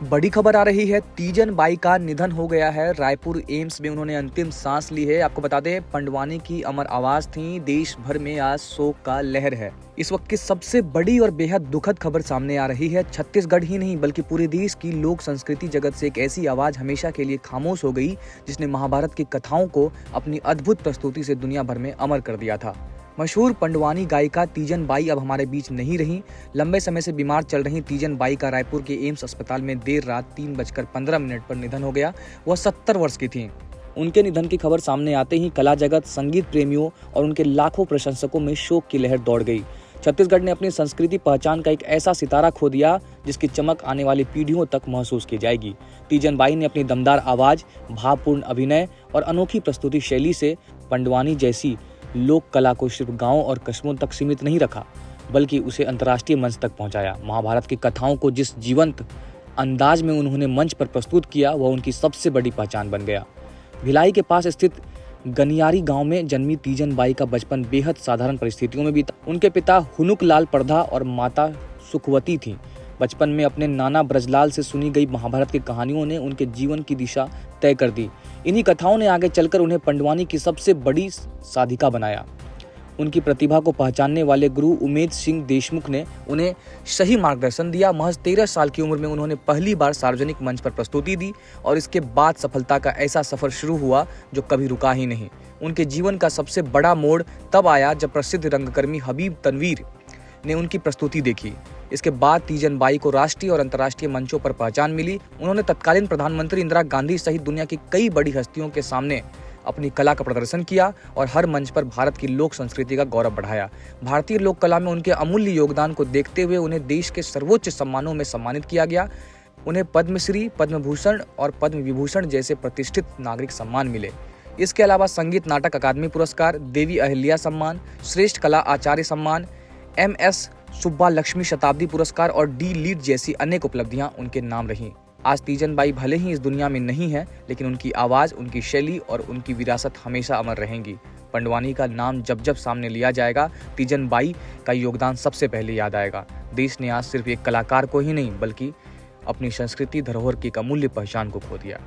बड़ी खबर आ रही है, तीजन बाई का निधन हो गया है। रायपुर एम्स में उन्होंने अंतिम सांस ली है। आपको बता दें, पंडवानी की अमर आवाज थी। देश भर में आज शोक का लहर है। इस वक्त की सबसे बड़ी और बेहद दुखद खबर सामने आ रही है। छत्तीसगढ़ ही नहीं बल्कि पूरे देश की लोक संस्कृति जगत से एक ऐसी आवाज हमेशा के लिए खामोश हो गई, जिसने महाभारत की कथाओं को अपनी अद्भुत प्रस्तुति से दुनिया भर में अमर कर दिया था। मशहूर पंडवानी गायिका तीजन बाई अब हमारे बीच नहीं रही। लंबे समय से बीमार चल रही तीजन बाई का रायपुर के एम्स अस्पताल में देर रात 3:15 पर निधन हो गया। वह 70 वर्ष की थीं। उनके निधन की खबर सामने आते ही कला जगत, संगीत प्रेमियों और उनके लाखों प्रशंसकों में शोक की लहर दौड़ गई। छत्तीसगढ़ ने अपनी संस्कृति पहचान का एक ऐसा सितारा खो दिया, जिसकी चमक आने वाली पीढ़ियों तक महसूस की जाएगी। तीजन बाई ने अपनी दमदार आवाज, भावपूर्ण अभिनय और अनोखी प्रस्तुति शैली से पंडवानी जैसी लोक कला को सिर्फ गांव और कस्बों तक सीमित नहीं रखा, बल्कि उसे अंतर्राष्ट्रीय मंच तक पहुंचाया। महाभारत की कथाओं को जिस जीवंत अंदाज में उन्होंने मंच पर प्रस्तुत किया, वह उनकी सबसे बड़ी पहचान बन गया। भिलाई के पास स्थित गनियारी गांव में जन्मी तीजन बाई का बचपन बेहद साधारण परिस्थितियों में बीता। उनके पिता हुनुक लाल परधा और माता सुखवती थीं। बचपन में अपने नाना ब्रजलाल से सुनी गई महाभारत की कहानियों ने उनके जीवन की दिशा तय कर दी। इन्हीं कथाओं ने आगे चलकर उन्हें पंडवानी की सबसे बड़ी साधिका बनाया। उनकी प्रतिभा को पहचानने वाले गुरु उमेद सिंह देशमुख ने उन्हें सही मार्गदर्शन दिया। महज 13 साल की उम्र में उन्होंने पहली बार सार्वजनिक मंच पर प्रस्तुति दी और इसके बाद सफलता का ऐसा सफर शुरू हुआ जो कभी रुका ही नहीं। उनके जीवन का सबसे बड़ा मोड़ तब आया जब प्रसिद्ध रंगकर्मी हबीब तनवीर ने उनकी प्रस्तुति देखी। इसके बाद तीजन बाई को राष्ट्रीय और अंतर्राष्ट्रीय मंचों पर पहचान मिली। उन्होंने तत्कालीन प्रधानमंत्री इंदिरा गांधी सहित दुनिया की कई बड़ी हस्तियों के सामने अपनी कला का प्रदर्शन किया और हर मंच पर भारत की लोक संस्कृति का गौरव बढ़ाया। भारतीय लोक कला में उनके अमूल्य योगदान को देखते हुए उन्हें देश के सर्वोच्च सम्मानों में सम्मानित किया गया। उन्हें पद्मश्री, पद्म भूषण और पद्म विभूषण जैसे प्रतिष्ठित नागरिक सम्मान मिले। इसके अलावा संगीत नाटक अकादमी पुरस्कार, देवी अहिल्या सम्मान, श्रेष्ठ कला आचार्य सम्मान, MS सुब्बा लक्ष्मी शताब्दी पुरस्कार और डी लीड जैसी अनेक उपलब्धियां उनके नाम रहीं। आज तीजन बाई भले ही इस दुनिया में नहीं है, लेकिन उनकी आवाज, उनकी शैली और उनकी विरासत हमेशा अमर रहेंगी। पंडवानी का नाम जब जब सामने लिया जाएगा, तीजन बाई का योगदान सबसे पहले याद आएगा। देश ने आज सिर्फ एक कलाकार को ही नहीं, बल्कि अपनी संस्कृति धरोहर की एक अमूल्य पहचान को खो दिया।